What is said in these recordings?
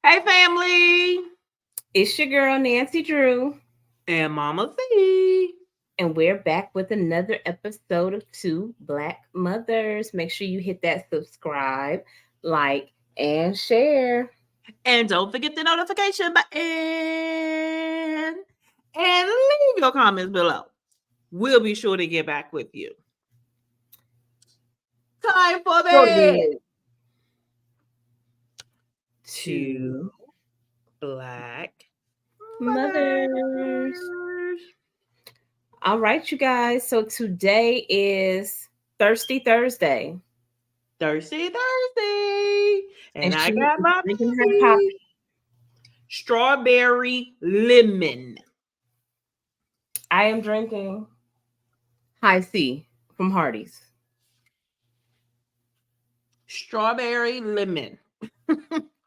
Hey, family. It's your girl, Nancy Drew. And Mama C. And we're back with another episode of Two Black Mothers. Make sure you hit that subscribe, like, and share. And don't forget the notification button. And leave your comments below. We'll be sure to get back with you. Time for bed. Two Black Mothers. All right, you guys. So today is Thirsty Thursday. Thirsty Thursday. And I she got is my drinking her coffee. Strawberry lemon. I am drinking High C from Hardee's. Strawberry lemon.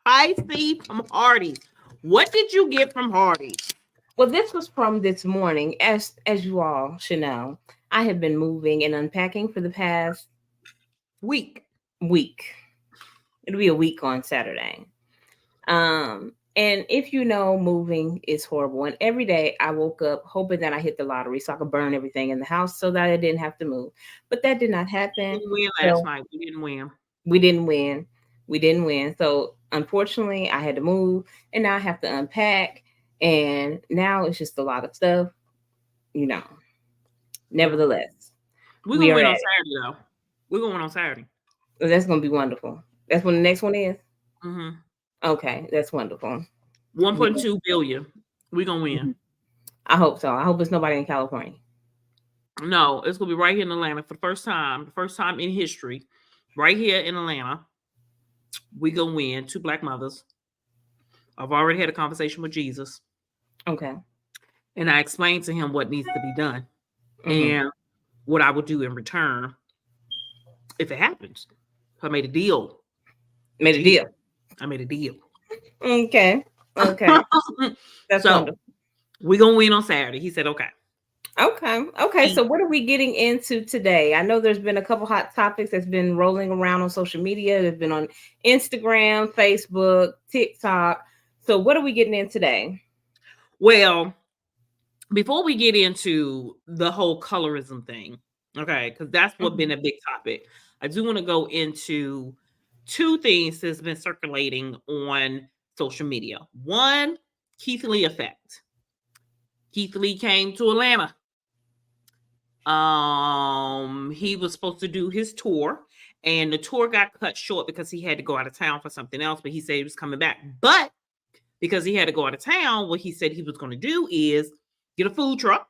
High C from Hardee's. What did you get from Hardee's? Well, this was from this morning. As you all should know, I have been moving and unpacking for the past week. It'll be a week on Saturday. And if you know, moving is horrible. And every day I woke up hoping that I hit the lottery so I could burn everything in the house so that I didn't have to move. But that did not happen. We didn't win last night. We didn't win. We didn't win. So unfortunately, I had to move, and now I have to unpack. And now it's just a lot of stuff, Nevertheless, we're going to win on Saturday, though. We're going to win on Saturday. That's going to be wonderful. That's when the next one is? Mm-hmm. Okay, that's wonderful. 1.2 billion. We're going to win. I hope so. I hope it's nobody in California. No, it's going to be right here in Atlanta for the first time in history. Right here in Atlanta. We're going to win. 2 Black Mothers. I've already had a conversation with Jesus. Okay. And I explained to him what needs to be done. And what I would do in return if it happens. So I made a deal. I made a deal. Okay. That's so wonderful. We're going to win on Saturday. He said, okay. Okay. So what are we getting into today? I know there's been a couple hot topics that's been rolling around on social media. They've been on Instagram, Facebook, TikTok. So what are we getting in today? Well, before we get into the whole colorism thing, okay, because that's what's been a big topic, I do want to go into two things that's been circulating on social media. One, Keith Lee effect. Keith Lee came to Atlanta. He was supposed to do his tour, and the tour got cut short because he had to go out of town for something else, but he said he was coming back. But because he had to go out of town, what he said he was going to do is get a food truck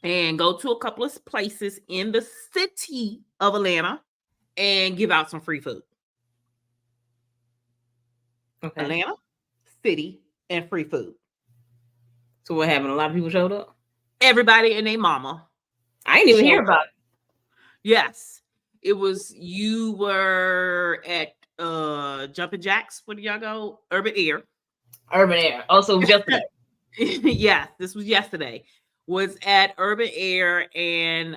and go to a couple of places in the city of Atlanta and give out some free food. Okay. Atlanta, city, and free food. So what happened? A lot of people showed up? Everybody and their mama. I didn't even hear about it. Yes. It was, you were at Jumpin' Jacks. Where did y'all go? Urban Air. Also yesterday. Yes, this was yesterday. Was at Urban Air, and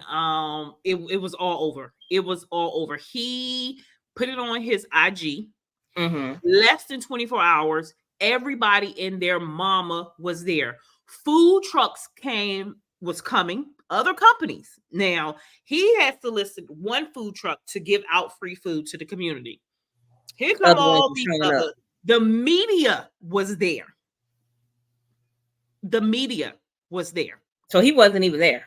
it was all over. It was all over. He put it on his IG. Less than 24 hours. Everybody and their mama was there. Food trucks was coming. Other companies. Now, he has to list one food truck to give out free food to the community. Here come all these other. The media was there. So he wasn't even there.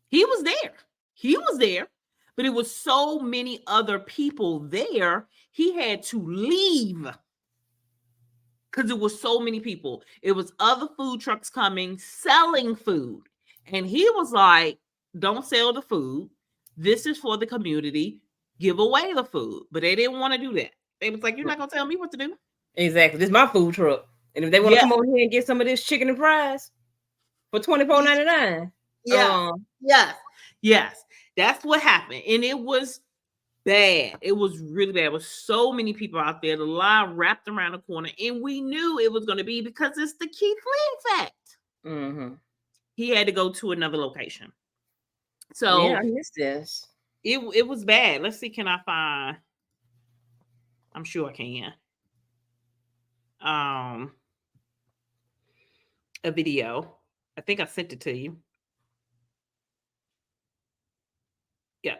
He was there. But it was so many other people there, he had to leave. Because it was so many people. It was other food trucks coming, selling food. And he was like, don't sell the food. This is for the community. Give away the food. But they didn't want to do that. They was like, you're not going to tell me what to do? Exactly. This is my food truck. And if they want to come over here and get some of this chicken and fries for $24.99. Yes. That's what happened. And it was bad. It was really bad. There was so many people out there. The line wrapped around the corner. And we knew it was going to be because it's the Keith Lee effect. He had to go to another location. So yeah, I missed this. It was bad. Let's see, can I find? I'm sure I can. um a video. I think I sent it to you. Yeah.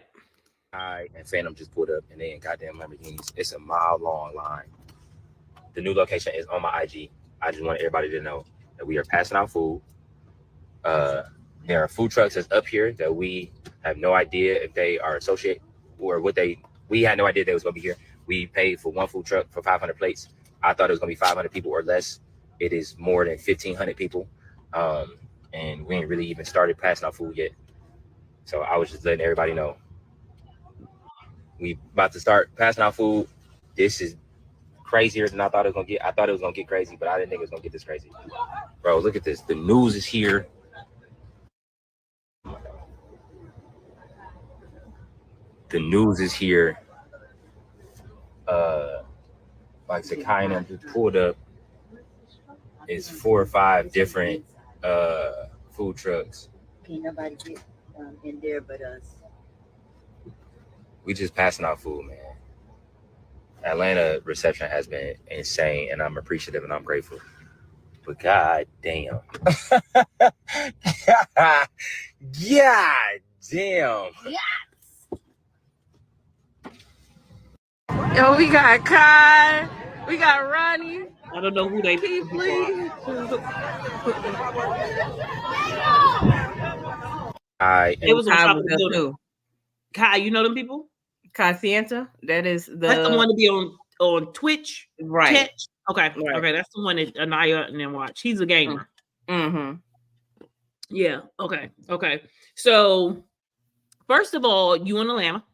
And Phantom just pulled up, and then goddamn Lamborghinis. It's a mile-long line. The new location is on my IG. I just want everybody to know that we are passing out food. There are food trucks that's up here that we have no idea if they are associated or what they. We had no idea they was gonna be here. We paid for one food truck for 500 plates. I thought it was gonna be 500 people or less. It is more than 1,500 people, and we ain't really even started passing out food yet. So I was just letting everybody know we about to start passing out food. This is crazier than I thought it was gonna get. I thought it was gonna get crazy, but I didn't think it was gonna get this crazy. Bro, look at this. The news is here. The news is here. Like Zakina just pulled up. It's 4 or 5 different food trucks. Can't nobody get in there but us. We just passing out food, man. Atlanta reception has been insane, and I'm appreciative and I'm grateful. But god damn. God damn. Yo, we got Kai. We got Ronnie. I don't know who they Keith people Lee. It was on Kai top was of the there building. too. Kai, you know them people? Kai Sienta. That is That's the one to be on Twitch. right. Catch? Okay. Right. Okay. That's the one that Anaya and then watch. He's a gamer. Mm-hmm. Yeah. Okay. Okay. So first of all, you in Atlanta.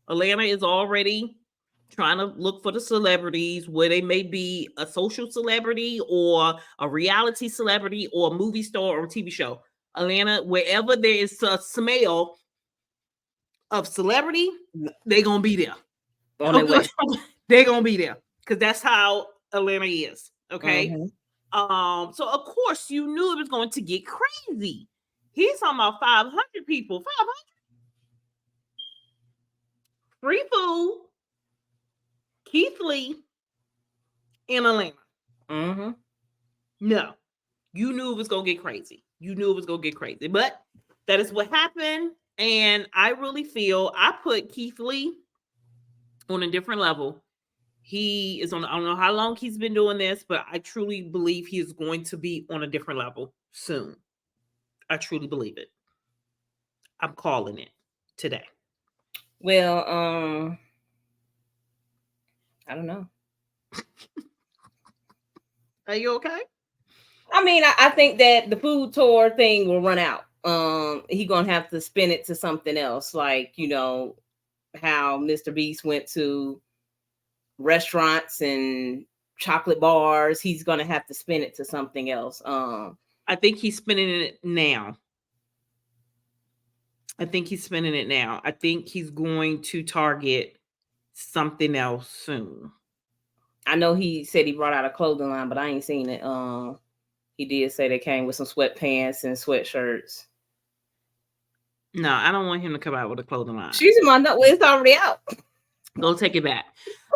Atlanta is already trying to look for the celebrities, where they may be a social celebrity or a reality celebrity or a movie star or a TV show. Atlanta, wherever there is a smell of celebrity, they're gonna be there. On their way. They're gonna be there because that's how Atlanta is. Okay. Mhm. So of course you knew it was going to get crazy. He's talking about 500 people. 500 free food. Keith Lee in Atlanta. Mm-hmm. No, you knew it was gonna get crazy. You knew it was gonna get crazy, but that is what happened. And I really feel I put Keith Lee on a different level. He is on, I don't know how long he's been doing this, but I truly believe he is going to be on a different level soon. I truly believe it. I'm calling it today. Well, I don't know. Are you okay? I mean, I think that the food tour thing will run out. He gonna have to spin it to something else, like, you know, how Mr. Beast went to restaurants and chocolate bars. He's gonna have to spin it to something else. I think he's spinning it now. I think he's going to target something else soon. I know he said he brought out a clothing line, but I ain't seen it. He did say they came with some sweatpants and sweatshirts. No, I don't want him to come out with a clothing line. She's in my note. Well, it's already out. Go take it back.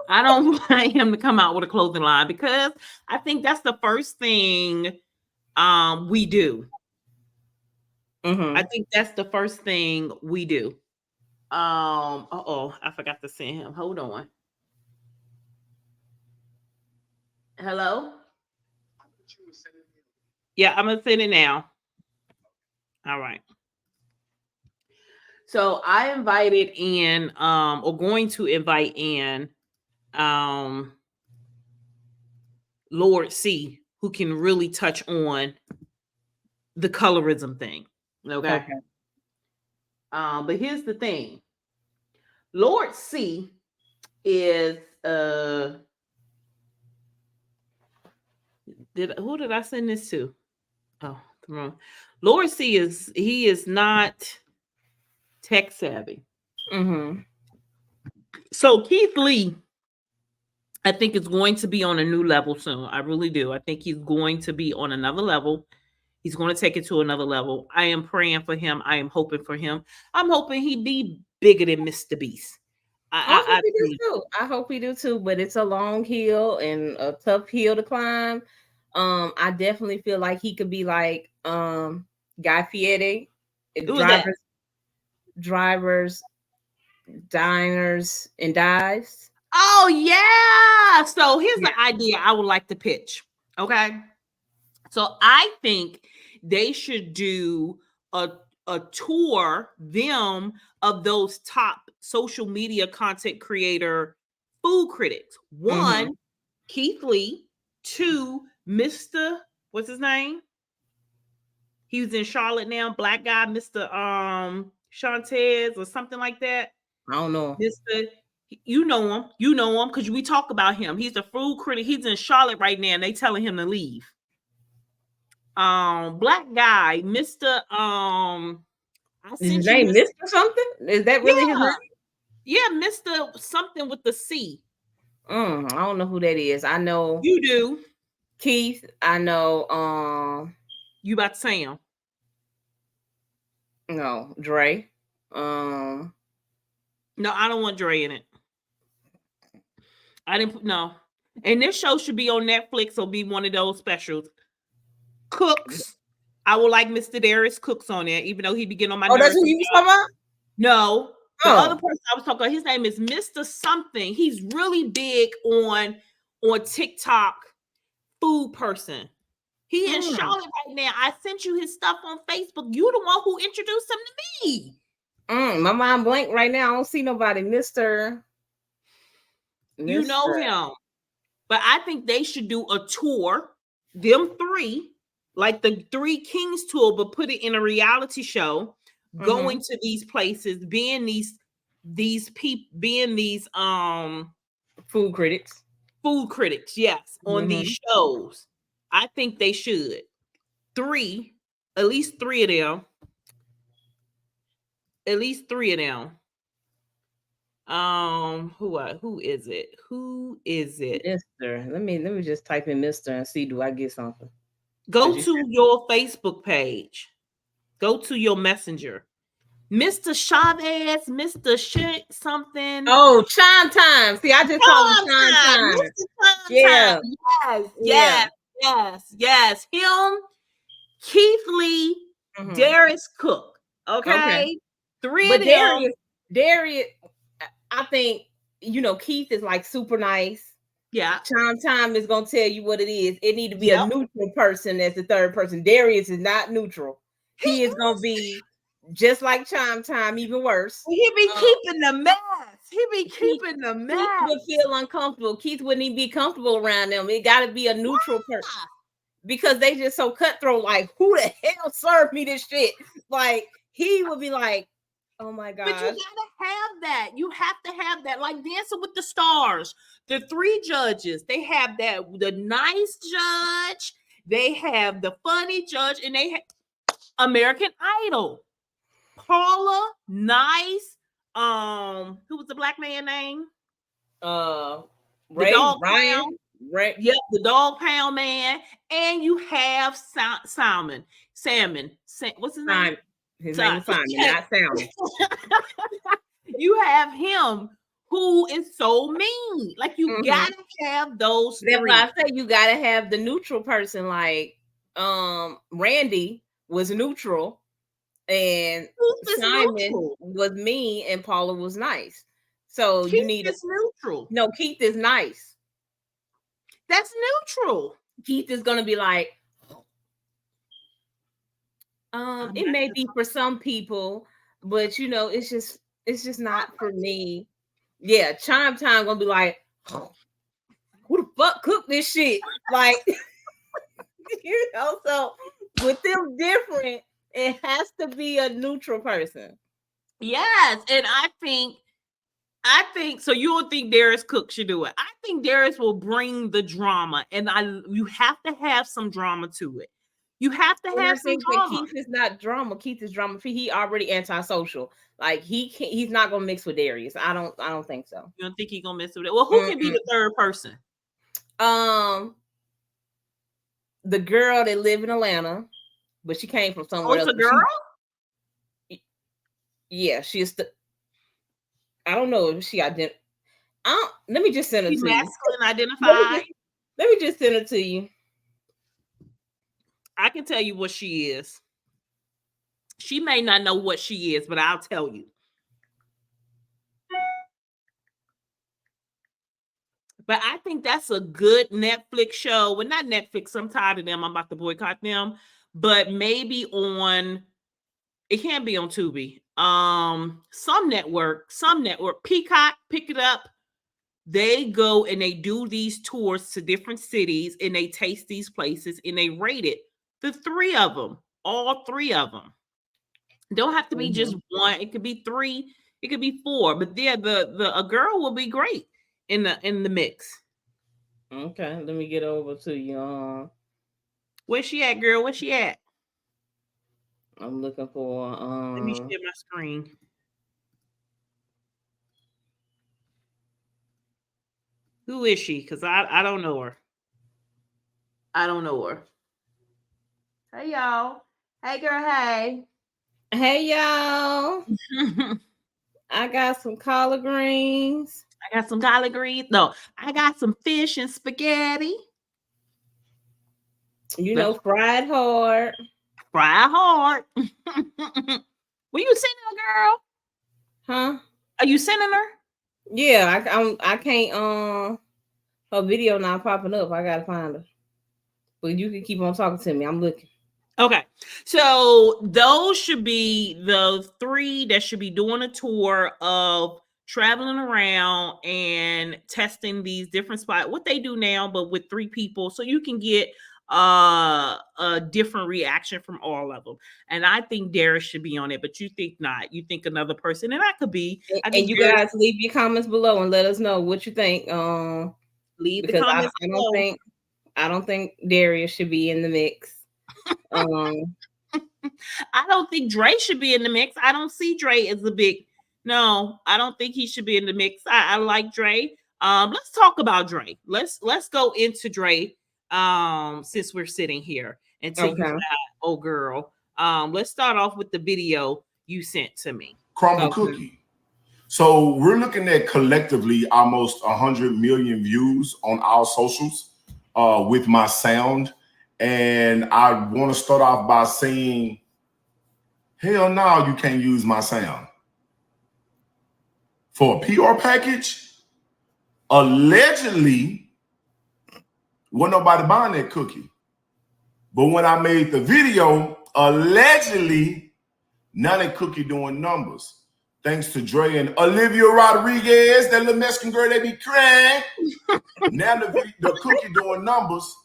I don't want him to come out with a clothing line because I think that's the first thing we do. Mm-hmm. I think that's the first thing we do. I forgot to send him. Hold on. Hello? Yeah, I'm gonna send it now. All right. So I invited in, or going to invite in Lord C, who can really touch on the colorism thing. Okay. But here's the thing. Lord C is who did I send this to? Oh, wrong. Lord C is not tech savvy. Mm-hmm. So Keith Lee, I think is going to be on a new level soon. I really do. I think he's going to be on another level. He's going to take it to another level. I am praying for him. I am hoping for him. I'm hoping he be bigger than Mr. Beast. I hope he do too. I hope he do too. But it's a long hill and a tough hill to climb. I definitely feel like he could be like Guy Fieri, drivers, diners, and dives. Oh yeah. So here's the idea I would like to pitch. Okay. So I think they should do a tour of those top social media content creator food critics. One, Keith Lee. Two, Mr. What's his name? He was in Charlotte now, black guy, Mr. Shantez or something like that. I don't know. Mr. You know him because we talk about him. He's a food critic. He's in Charlotte right now, and they telling him to leave. Black guy, Mr. Is his name Mr. something? Is that really his name? Yeah, Mr. something with the C. I don't know who that is. I know you do. Keith. I know you about to say him. No, Dre. No, I don't want Dre in it. I didn't no. And this show should be on Netflix or be one of those specials. Cooks. I would like Mr. Darius Cooks on there, even though he be getting on my nerves. Oh, that's who you was talking about? No. The other person I was talking about, his name is Mr. Something. He's really big on TikTok, food person. He in Charlotte right now. I sent you his stuff on Facebook. You the one who introduced him to me. My mind blank right now. I don't see nobody, Mr. You know him. But I think they should do a tour, them three, like the Three Kings tour, but put it in a reality show. Going to these places, being these food critics, yes, on these shows. I think they should at least three of them. Who is it? Mr. Let me just type in Mr. and see, do I get something? Go to your Facebook page. Go to your messenger. Mr. Chavez, Mr. Shit something. Oh, Chime Time. See, I just call him Chime Time. Yes. Him, Keith Lee, Darius Cook. Okay. Three of them. Darius, I think, Keith is like super nice. Yeah. Chime Time is going to tell you what it is. It need to be a neutral person as the third person. Darius is not neutral. He is going to be just like Chime Time, even worse. He be keeping the mess. Keith would feel uncomfortable. Keith wouldn't even be comfortable around them. It got to be a neutral person because they just so cutthroat. Like, who the hell served me this shit? Like, he would be like, oh my God. But you gotta have that. You have to have that. Like Dancing with the Stars. The three judges, they have the nice judge, they have the funny judge, and they have American Idol. Paula, nice. Who was the black man name? Ryan. Yep, the dog pound man. And you have Salmon. What's his name? His name is Simon, not Salmon. You have him who is so mean. Like you gotta have those. That's why I say you gotta have the neutral person. Like Randy was neutral. And Simon was mean and Paula was nice. So Keith you need neutral. No, Keith is nice. That's neutral. Keith is gonna be like, it may be for some people, but it's just not for me. Yeah, Chime Time gonna be like, who the fuck cooked this shit? Like, so with them different. It has to be a neutral person. Yes, and I think so. You don't think Darius Cook should do it? I think Darius will bring the drama, and you have to have some drama to it. You have to have some drama. Keith is not drama. Keith is drama free. He already antisocial. Like he's not gonna mix with Darius. I don't think so. You don't think he's gonna mix with it? Well, who can be the third person? The girl that live in Atlanta. But she came from somewhere else. It's a girl? Yeah, she's I don't know if she let me just send it She's to you. masculine identified. Let me just send it to you. I can tell you what she is. She may not know what she is, but I'll tell you. But I think that's a good Netflix show. Well, not Netflix. I'm tired of them. I'm about to boycott them. But maybe on, it can't be on Tubi. Some network, Peacock, pick it up. They go and they do these tours to different cities and they taste these places and they rate it. The three of them, all three of them. Don't have to be just one. It could be three. It could be four. But yeah, a girl will be great in the mix. Okay, let me get over to you. Where's she at, girl? Where's she at? I'm looking for. Let me share my screen. Who is she? Because I don't know her. I don't know her. Hey y'all. Hey girl. Hey. Hey y'all. I got some collard greens. I got some collard greens. No, I got some fish and spaghetti. You know, fried hard. Fried hard. Were you sending her, girl? Huh? Are you sending her? Yeah, I can't. Her video not popping up. I gotta find her. But you can keep on talking to me. I'm looking. Okay, so those should be the three that should be doing a tour of traveling around and testing these different spots. What they do now, but with three people, so you can get a different reaction from all of them. And I think Darius should be on it, but you think not. You think another person, and I could be. I think and you guys leave your comments below and let us know what you think. Leave the comments below. I don't think Darius should be in the mix. I don't think Dre should be in the mix. I don't see Dre as a big. No, I don't think he should be in the mix. I like Dre. Let's talk about Dre. Let's go into Dre. Since we're sitting here and take you that, oh girl. Let's start off with the video you sent to me. Crumble cookie. So we're looking at collectively almost 100 million views on our socials with my sound. And I want to start off by saying, hell no, you can't use my sound. For a PR package, allegedly, wasn't nobody buying that cookie. But when I made the video, allegedly, now that cookie doing numbers. Thanks to Dre and Olivia Rodriguez, that little Mexican girl, they be crying. Now the cookie doing numbers.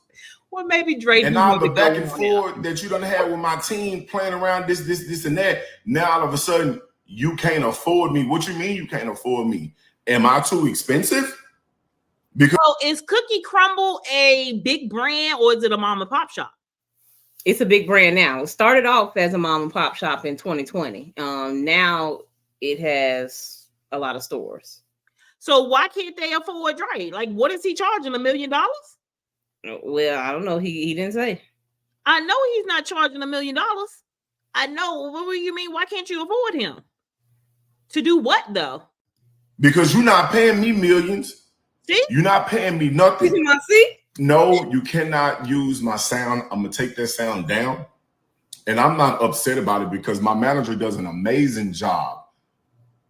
Well, maybe Dre and all the back and forth that you done had with my team playing around this and that. Now all of a sudden you can't afford me. What you mean you can't afford me? Am I too expensive? Because is Cookie Crumble a big brand or is it a mom and pop shop? It's a big brand now. It started off as a mom and pop shop in 2020. Now it has a lot of stores. So why can't they afford Dre? Like, what is he charging? $1 million? Well, I don't know. He didn't say. I know he's not charging $1 million. I know. What do you mean? Why can't you afford him? To do what though? Because you're not paying me millions. See? You're not paying me nothing. See? No, you cannot use my sound. I'm gonna take that sound down. And I'm not upset about it because my manager does an amazing job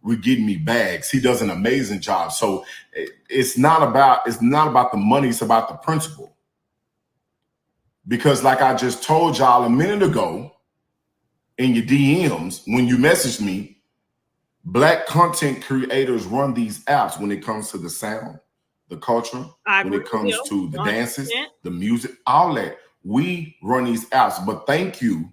with getting me bags. He does an amazing job. So it's not about the money, it's about the principle. Because like I just told y'all a minute ago in your DMs, when you messaged me, Black content creators run these apps when it comes to the sound, the culture, when it comes to the 100%. Dances, the music, all that. We run these apps. But thank you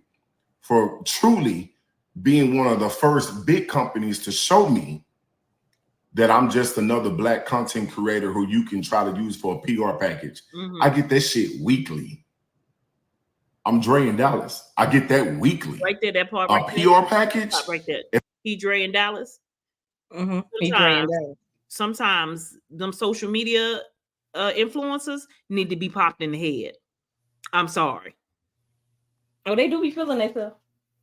for truly being one of the first big companies to show me that I'm just another Black content creator who you can try to use for a PR package. I get that shit weekly. I'm Dre in Dallas. I get that weekly. Right there, that part. A PR package. Right there. He Dre in Dallas. He Dre in Dallas. Sometimes them social media influencers need to be popped in the head. I'm sorry. Oh, they do be feeling themselves.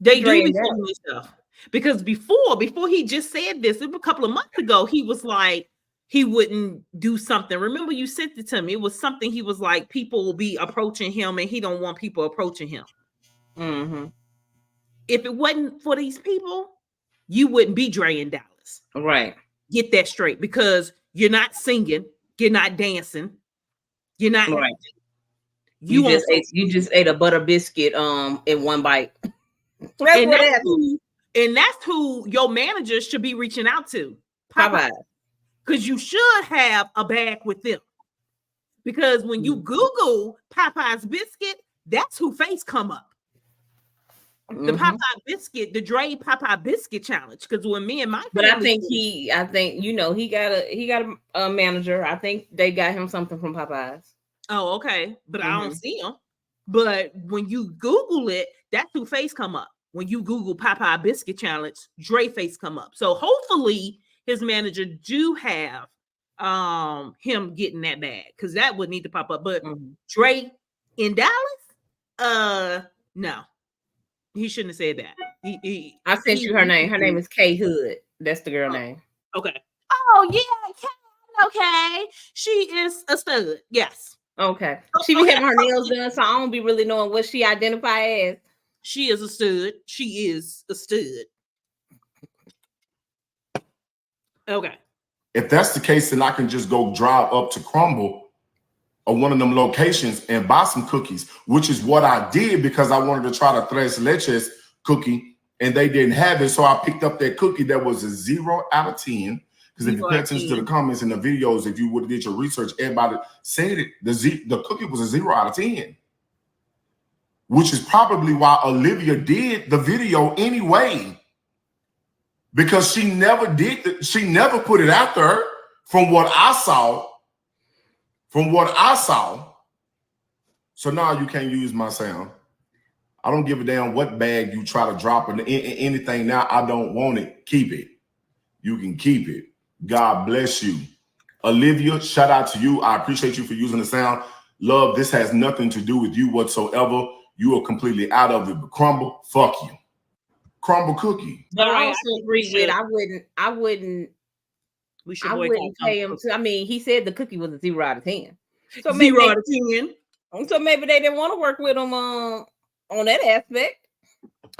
They do be feeling themselves. Because before he just said this, it was a couple of months ago, he was like, he wouldn't do something. Remember, you sent it to me. It was something he was like, people will be approaching him and he don't want people approaching him. Mm-hmm. If it wasn't for these people, you wouldn't be Dre in Dallas. Right. Get that straight, because you're not singing, you're not dancing, you're not right. You just ate a butter biscuit in one bite. And that's who your managers should be reaching out to. Popeyes. Because you should have a bag with them. Because when you Google Popeye's biscuit, that's who face come up. The Popeye biscuit, the Dre Popeye biscuit challenge. Because when me and my I think he got a manager. I think they got him something from Popeyes. Oh, okay. But I don't see him. But when you Google it, that's who face come up. When you Google Popeye biscuit challenge, Dre face come up. So hopefully his manager do have him getting that bag, because that would need to pop up. But Dre in Dallas, no, he shouldn't have said that. I sent you her name. Her name is K Hood. That's the girl name. Okay. Oh yeah, K. Okay, she is a stud. Yes. Okay. She be having her nails done, so I don't be really knowing what she identify as. She is a stud. She is a stud. Okay. If that's the case, then I can just go drive up to Crumble or one of them locations and buy some cookies, which is what I did because I wanted to try the Tres Leches cookie and they didn't have it. So I picked up that cookie that was a 0 out of 10. Because if you pay attention to the comments and the videos, if you would have did your research, everybody said it. The cookie was a 0 out of 10. Which is probably why Olivia did the video anyway. Because she never did she never put it out there from what I saw. So now you can't use my sound. I don't give a damn what bag you try to drop in anything now. I don't want it. Keep it. You can keep it. God bless you. Olivia, shout out to you. I appreciate you for using the sound. Love, this has nothing to do with you whatsoever. You are completely out of it. But Crumble, fuck you. Crumble cookie. But I also agree with I wouldn't pay him to. I mean, he said the cookie was a 0 out of 10. So 0 out of 10. So maybe they didn't want to work with him on that aspect.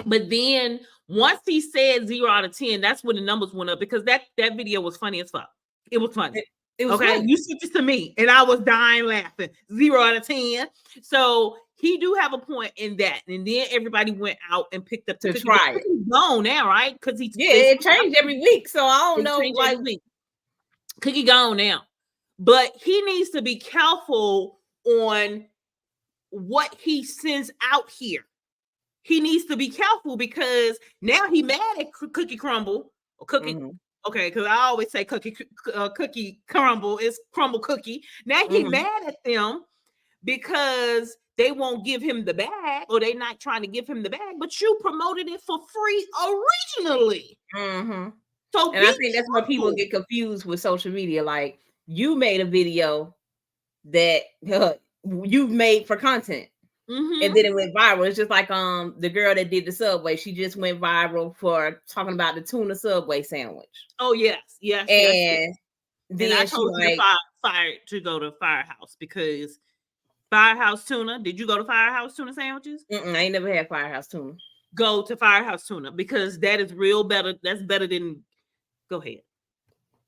But then once he said 0 out of 10, that's when the numbers went up, because that video was funny as fuck. It was funny. It was okay. Funny. You sent this to me and I was dying laughing. 0 out of 10. So he do have a point in that. And then everybody went out and picked up to try it. He's gone now, right? Because it changed every week. So I don't know. Like, Cookie gone now. But he needs to be careful on what he sends out here. He needs to be careful because now he mad at Cookie Crumble or Cookie. Okay, because I always say Cookie Crumble is Crumble Cookie. Now he mad at them because they won't give him the bag, or they not trying to give him the bag, but you promoted it for free originally. So and I think that's why people get confused with social media. Like, you made a video that you've made for content. And then it went viral. It's just like the girl that did the Subway. She just went viral for talking about the tuna Subway sandwich. Oh yes. And then I told her to go to Firehouse, because Firehouse tuna. Did you go to Firehouse tuna sandwiches? I ain't never had Firehouse tuna. Go to Firehouse tuna, because that is real better. That's better than. Go ahead.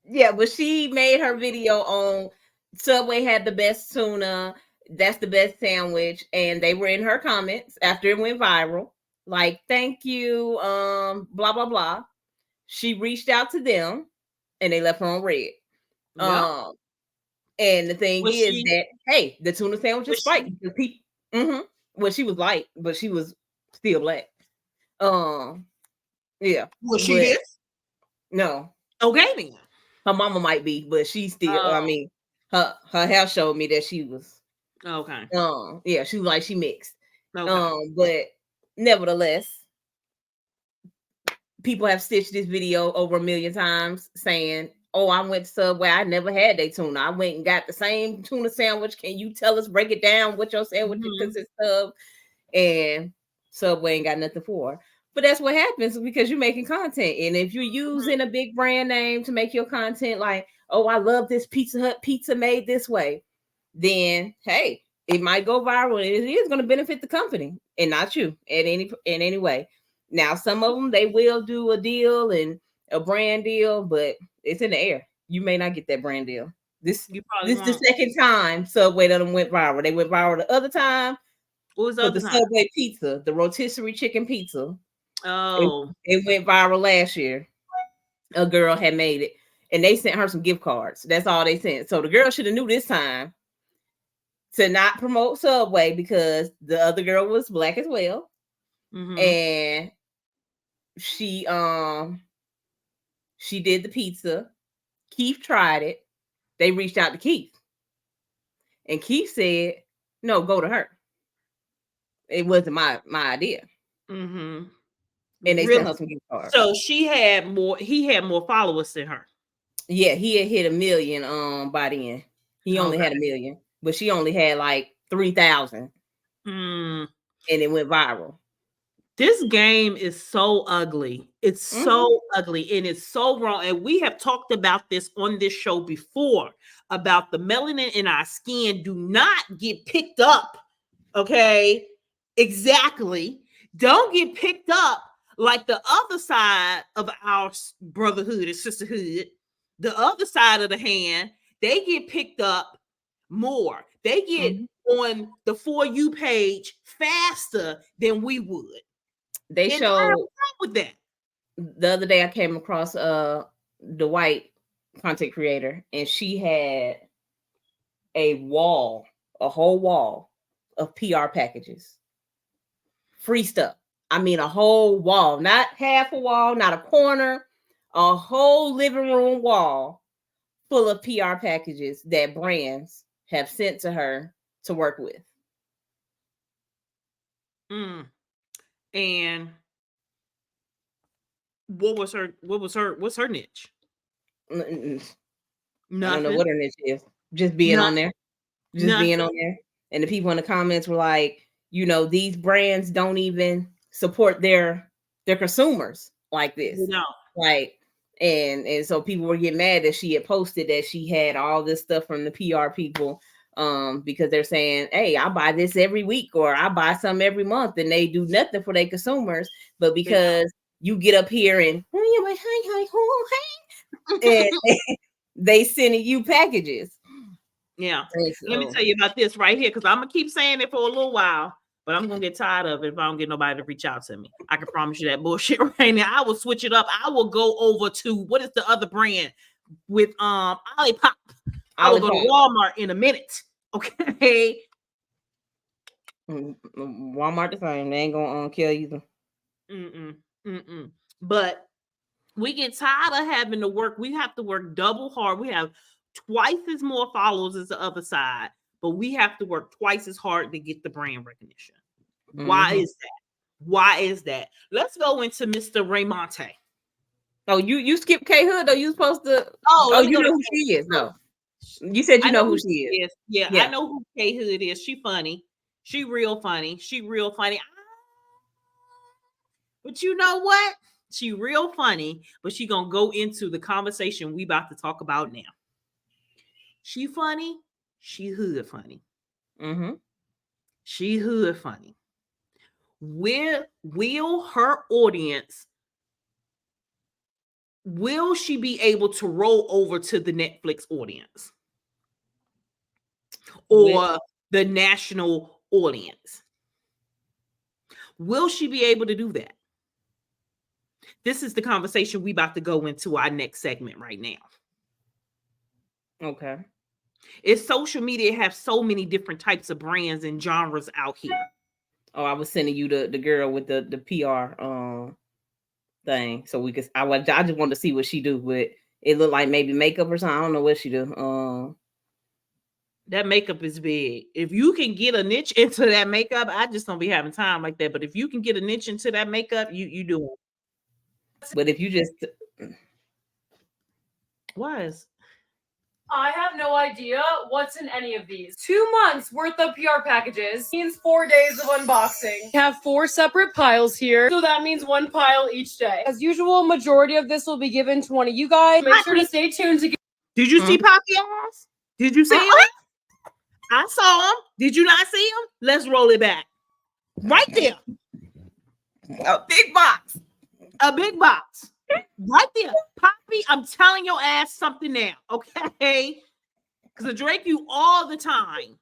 Yeah, but she made her video on Subway had the best tuna. That's the best sandwich. And they were in her comments after it went viral. Like, thank you, blah, blah, blah. She reached out to them and they left her on red. Yep. And the thing that, hey, the tuna sandwich is white. Well, she was light, but she was still black. Yeah. Was she this? No. Okay, then. Her mama might be, but she still, I mean, her hair showed me that she was. Okay. Yeah, she was like, she mixed. Okay. But nevertheless, people have stitched this video over 1 million times saying, oh, I went to Subway. I never had their tuna. I went and got the same tuna sandwich. Can you tell us, break it down, what your sandwich consists of? And Subway ain't got nothing for her. But that's what happens because you're making content. And if you're using a big brand name to make your content like, oh, I love this Pizza Hut pizza made this way, then hey, it might go viral and it is going to benefit the company and not you in any way. Now, some of them they will do a deal and a brand deal, but it's in the air. You may not get that brand deal. This the second time Subway done went viral. They went viral the other time. What was for the Subway pizza, the rotisserie chicken pizza. Oh, it went viral last year. A girl had made it, and they sent her some gift cards. That's all they sent. So the girl should have knew this time to not promote Subway because the other girl was black as well, and she did the pizza. Keith tried it. They reached out to Keith, and Keith said, "No, go to her. It wasn't my idea." Mm-hmm. And they sent her some gift cards. So he had more followers than her. Yeah, he had hit 1 million by then. He only had 1 million, but she only had like 3,000. And it went viral. This game is so ugly. It's so ugly and it's so wrong. And we have talked about this on this show before about the melanin in our skin do not get picked up. Okay, exactly. Don't get picked up like the other side of our brotherhood and sisterhood. The other side of the hand, they get picked up more. They get on the For You page faster than we would. They showed with that. The other day I came across the white content creator, and she had a whole wall of PR packages. Free stuff. I mean, a whole wall, not half a wall, not a corner, a whole living room wall full of PR packages that brands have sent to her to work with. And what's her niche? Nothing. I don't know what her niche is. Just being on there. Being on there. And the people in the comments were like, you know, these brands don't even support their consumers like this. Like, and so people were getting mad that she had posted that she had all this stuff from the PR people because they're saying, hey, I buy this every week or I buy some every month, and they do nothing for their consumers. But because you get up here and they sending you packages. Yeah. Let me tell you about this right here, because I'm gonna keep saying it for a little while, but I'm gonna get tired of it if I don't get nobody to reach out to me. I can promise you that bullshit right now. I will switch it up. I will go over to what is the other brand with Olipop. I will go to Walmart in a minute. Okay. Walmart the same. They ain't gonna kill either. But we get tired of having to work. We have to work double hard. We have twice as more followers as the other side, but we have to work twice as hard to get the brand recognition. Why is that? Why is that? Let's go into Mr. Raymonte. Oh, you skipped K Hood, though. You supposed to. Oh, you know who she is. No, you said you know who she is. Yeah, I know who K Hood is. She funny. She real funny. But you know what? She real funny, but she gonna go into the conversation we about to talk about now. She funny. She hood funny. She hood funny. Will her audience, will she be able to roll over to the Netflix audience or the national audience? Will she be able to do that? This is the conversation we about to go into our next segment right now. Okay. It's social media have so many different types of brands and genres out here. Oh, I was sending you the girl with the PR thing, so we could. I just wanted to see what she do, but it looked like maybe makeup or something. I don't know what she do. That makeup is big. If you can get a niche into that makeup, I just don't be having time like that. But if you can get a niche into that makeup, you do it. But if you just I have no idea what's in any of these. 2 months worth of PR packages means 4 days of unboxing. We have 4 separate piles here, so that means 1 pile each day. As usual, majority of this will be given to one of you guys. Make sure to stay tuned to get. Did you see Poppy ass? Did you see him? I saw him. Did you not see him? Let's roll it back. Right there. A big box. A big box. Right there. Poppy, I'm telling your ass something now, okay? Because I drink you all the time.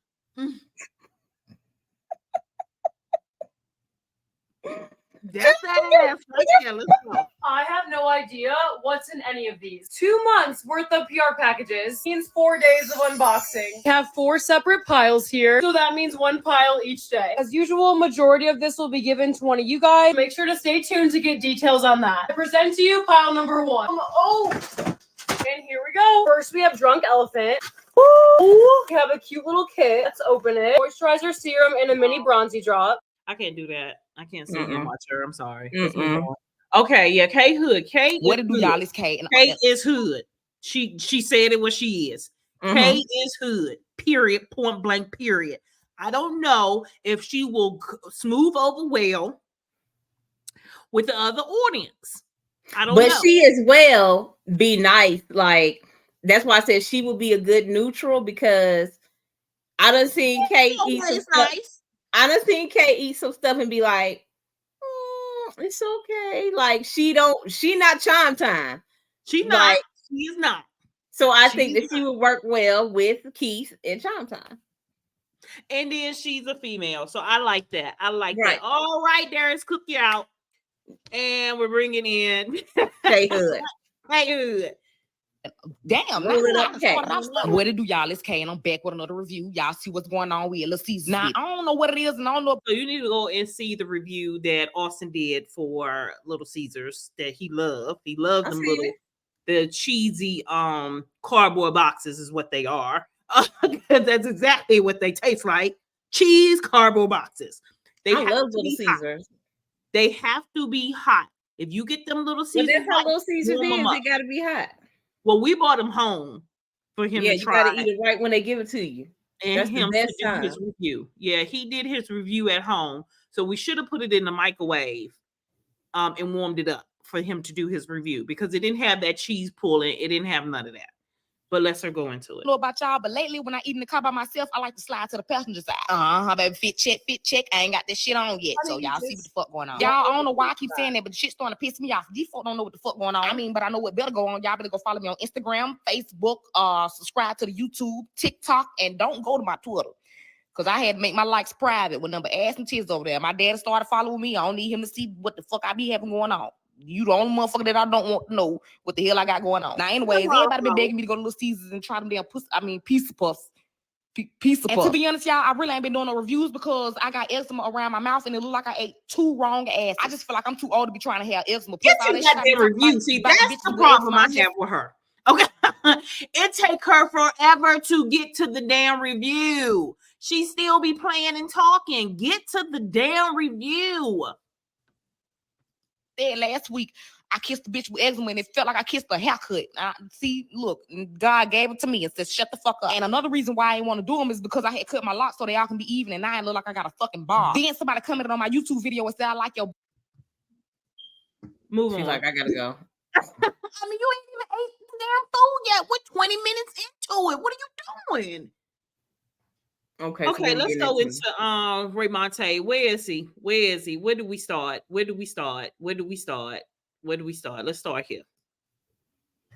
That's that ass right there. Let's go. I have no idea what's in any of these. 2 months worth of PR packages means 4 days of unboxing. We have 4 separate piles here, so that means 1 pile each day. As usual, majority of this will be given to one of you guys. Make sure to stay tuned to get details on that. I present to you pile number 1. And here we go. First, we have Drunk Elephant. Ooh, we have a cute little kit. Let's open it. Moisturizer serum and a mini bronzy drop. I can't do that. I can't see and watch her. I'm sorry. Okay, yeah, K Hood. K. What to do, y'all? Is K. K is Hood. She said it what she is. K is Hood. Period. Point blank. Period. I don't know if she will smooth over well with the other audience. I don't know. But she as well be nice. Like that's why I said she would be a good neutral because I done seen K eat some stuff. Nice. I done seen Kay eat some stuff and be like, it's okay. Like she not chime time. She not. Like, she is not. So I think that she would work well with Keith and chime time. And then she's a female, so I like that. I like that. All right, Darius, cook you out, and we're bringing in Kay Hood. Kay Hood. Damn, what to do, y'all? It's K, and I'm back with another review. Y'all see what's going on with Little Caesars. Now, I don't know what it is, and I don't know. So you need to go and see the review that Austin did for Little Caesars that he loved. He loved them the cheesy cardboard boxes is what they are. That's exactly what they taste like. Cheese cardboard boxes. I love Little Caesars. They have to be hot. If you get them Little Caesars, that's how Little Caesars is. They gotta be hot. Well, we bought them home for him to try. You gotta eat it right when they give it to you. And that's him to do his review. Yeah, he did his review at home. So we should have put it in the microwave and warmed it up for him to do his review because it didn't have that cheese pulling. It didn't have none of that. But let's her go into it. I don't know about y'all, but lately when I eat in the car by myself, I like to slide to the passenger side. Baby, fit check. I ain't got this shit on yet. So y'all see what the fuck going on. Y'all, I don't know why I keep saying that, but the shit's starting to piss me off. These folk don't know what the fuck going on. I mean, but I know what better go on. Y'all better go follow me on Instagram, Facebook, subscribe to the YouTube, TikTok, and don't go to my Twitter. Because I had to make my likes private with number ass and tears over there. My dad started following me. I don't need him to see what the fuck I be having going on. You the only motherfucker that I don't want to know what the hell I got going on. Now, anyways, everybody been begging me to go to Little Caesars and try them damn pizza puffs. And to be honest, y'all, I really ain't been doing no reviews because I got eczema around my mouth and it looked like I ate 2 wrong asses. I just feel like I'm too old to be trying to have eczema. Get that review. See, that's the problem I have with her. Okay. It take her forever to get to the damn review. She still be playing and talking. Get to the damn review. Last week, I kissed the bitch with eczema and it felt like I kissed a haircut. See, look, God gave it to me and said, shut the fuck up. And another reason why I didn't want to do them is because I had cut my locks so they all can be even and I ain't look like I got a fucking bar. Then somebody commented on my YouTube video and said, I like your... She's like, I gotta go. I mean, you ain't even ate the damn food yet. We're 20 minutes into it. What are you doing? Okay, let's go into Raymonte. Where is he? Where do we start? Let's start here.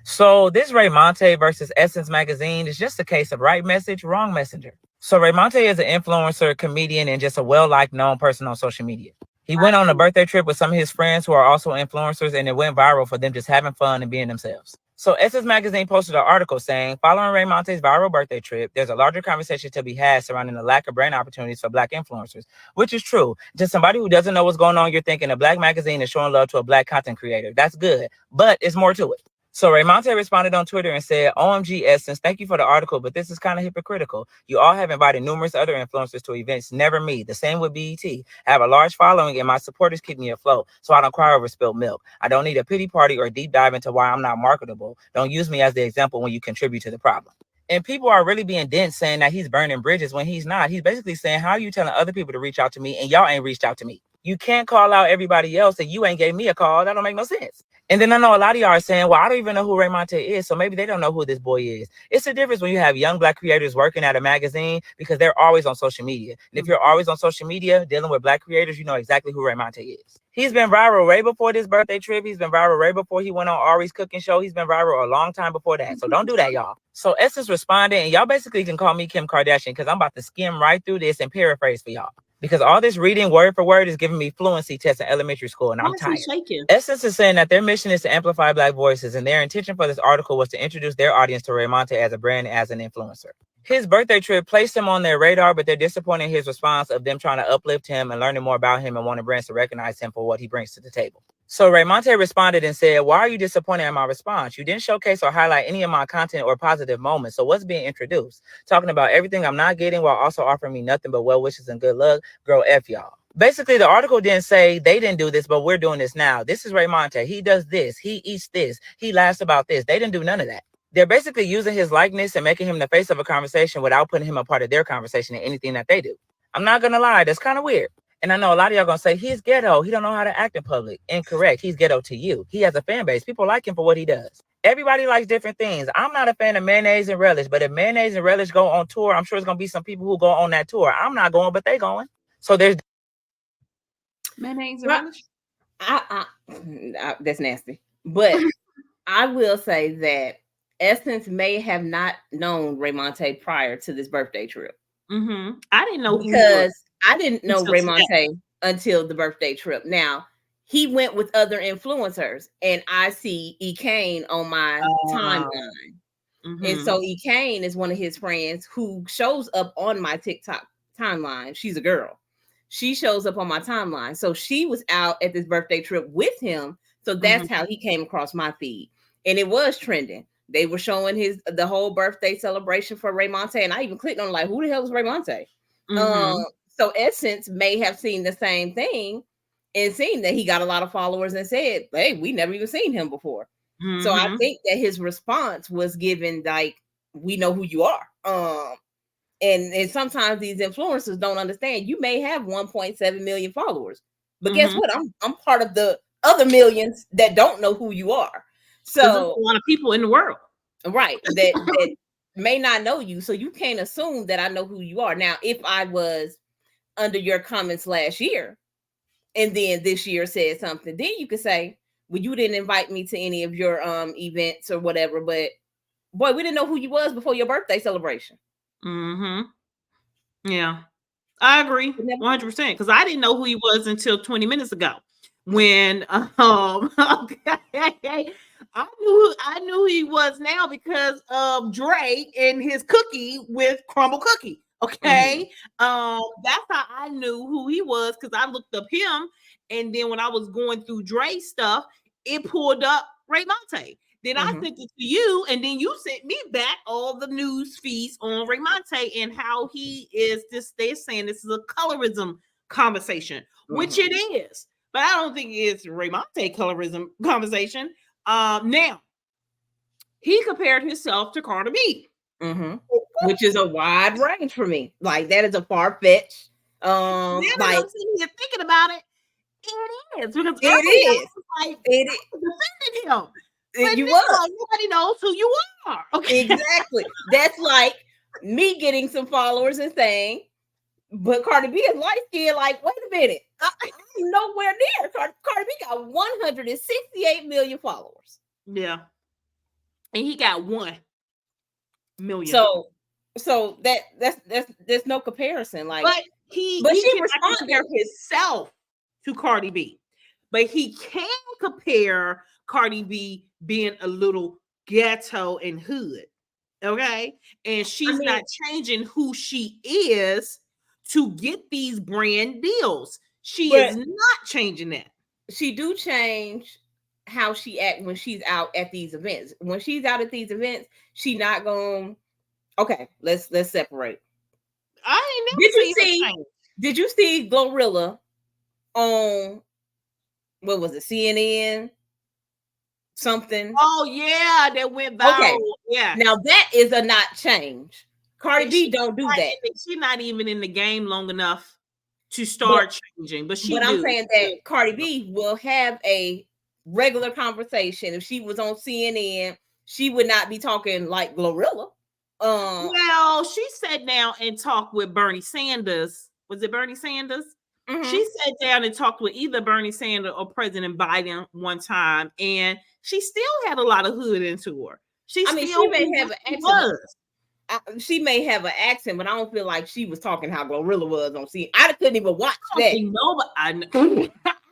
So this Raymonte versus Essence magazine is just a case of right message, wrong messenger. So Raymonte is an influencer, comedian, and just a well-liked known person on social media. He went on a birthday trip with some of his friends who are also influencers, and it went viral for them just having fun and being themselves. So Essence magazine posted an article saying, following Raymonte's viral birthday trip, there's a larger conversation to be had surrounding the lack of brand opportunities for Black influencers, which is true. To somebody who doesn't know what's going on, you're thinking a Black magazine is showing love to a Black content creator. That's good, but it's more to it. So Raymonte responded on Twitter and said, OMG Essence, thank you for the article, but this is kind of hypocritical. You all have invited numerous other influencers to events, never me. The same with BET. I have a large following and my supporters keep me afloat, so I don't cry over spilled milk. I don't need a pity party or a deep dive into why I'm not marketable. Don't use me as the example when you contribute to the problem. And people are really being dense saying that he's burning bridges when he's not. He's basically saying, how are you telling other people to reach out to me and y'all ain't reached out to me? You can't call out everybody else and you ain't gave me a call. That don't make no sense. And then I know a lot of y'all are saying, well, I don't even know who Raymonte is, so maybe they don't know who this boy is. It's a difference when you have young Black creators working at a magazine because they're always on social media. And if you're always on social media dealing with Black creators, you know exactly who Raymonte is. He's been viral way before this birthday trip. He's been viral way before he went on Ari's cooking show. He's been viral a long time before that. So don't do that, y'all. So Essence responded, and y'all basically can call me Kim Kardashian because I'm about to skim right through this and paraphrase for y'all. Because all this reading word for word is giving me fluency tests in elementary school, and I'm tired. Essence is saying that their mission is to amplify Black voices, and their intention for this article was to introduce their audience to Raymonte as a brand and as an influencer. His birthday trip placed him on their radar, but they're disappointed in his response of them trying to uplift him and learning more about him and wanting brands to recognize him for what he brings to the table. So Raymonte responded and said, why are you disappointed in my response? You didn't showcase or highlight any of my content or positive moments. So what's being introduced? Talking about everything I'm not getting while also offering me nothing but well wishes and good luck. Girl, F y'all. Basically, the article didn't say they didn't do this, but we're doing this now. This is Raymonte. He does this. He eats this. He laughs about this. They didn't do none of that. They're basically using his likeness and making him the face of a conversation without putting him a part of their conversation in anything that they do. I'm not going to lie. That's kind of weird. And I know a lot of y'all going to say, he's ghetto. He don't know how to act in public. Incorrect. He's ghetto to you. He has a fan base. People like him for what he does. Everybody likes different things. I'm not a fan of mayonnaise and relish, but if mayonnaise and relish go on tour, I'm sure there's going to be some people who go on that tour. I'm not going, but they going. So there's mayonnaise and relish. That's nasty. But I will say that Essence may have not known Raymonte prior to this birthday trip. I didn't know because I didn't know Raymonte until the birthday trip. Now, he went with other influencers, and I see E. Kane on my timeline. And so E. Kane is one of his friends who shows up on my TikTok timeline. She's a girl. She shows up on my timeline. So she was out at this birthday trip with him. So that's how he came across my feed. And it was trending. They were showing the whole birthday celebration for Raymonte. And I even clicked on like, who the hell is Raymonte? So Essence may have seen the same thing and seen that he got a lot of followers and said, hey, we never even seen him before. So I think that his response was given like, we know who you are. And sometimes these influencers don't understand. You may have 1.7 million followers, but guess what? I'm part of the other millions that don't know who you are. So there's a lot of people in the world, right? That may not know you. So you can't assume that I know who you are. Now, if I was under your comments last year, and then this year said something, then you could say, well, you didn't invite me to any of your events or whatever. But boy, we didn't know who you was before your birthday celebration. Yeah, I agree 100% because I didn't know who he was until 20 minutes ago when I knew who he was now because of Drake and his cookie with crumble cookie. Okay. That's how I knew who he was because I looked up him, and then when I was going through Drake stuff, it pulled up Raymonte. Then I sent it to you, and then you sent me back all the news feeds on Raymonte and how he is this. They're saying this is a colorism conversation, which it is, but I don't think it's Raymonte colorism conversation. Now he compared himself to Cardi B, which is a wide range for me. Like that is a far fetch. Like I'm sitting here thinking about it. It is because it is like it is defending him. But you like, nobody knows who you are. Okay, exactly. That's like me getting some followers and saying, but Cardi B is light skinned. Like, wait a minute, I'm nowhere near. Cardi B got 168 million followers. Yeah, and he got 1 million. So there's no comparison. Like, but he responded compare himself to Cardi B, but he can compare Cardi B being a little ghetto and hood, okay? And she's not changing who she is to get these brand deals. She is not changing that. She do change how she act when she's out at these events. When she's out at these events, she not going. Okay, let's separate. I ain't never Did you see Glorilla on what was it, CNN? something. Oh yeah, that went viral. Okay. Yeah. Now that is a not change. Cardi B don't do that. She's not even in the game long enough to start changing, but I'm saying that Cardi B will have a regular conversation. If she was on CNN, she would not be talking like Glorilla. Well, she sat down and talked with Bernie Sanders. Was it Bernie Sanders? Mm-hmm. She sat down and talked with either Bernie Sanders or President Biden one time, and she still had a lot of hood into her. She may have an accent. She may have an accent, but I don't feel like she was talking how Glorilla was on CNN. I couldn't even watch that. I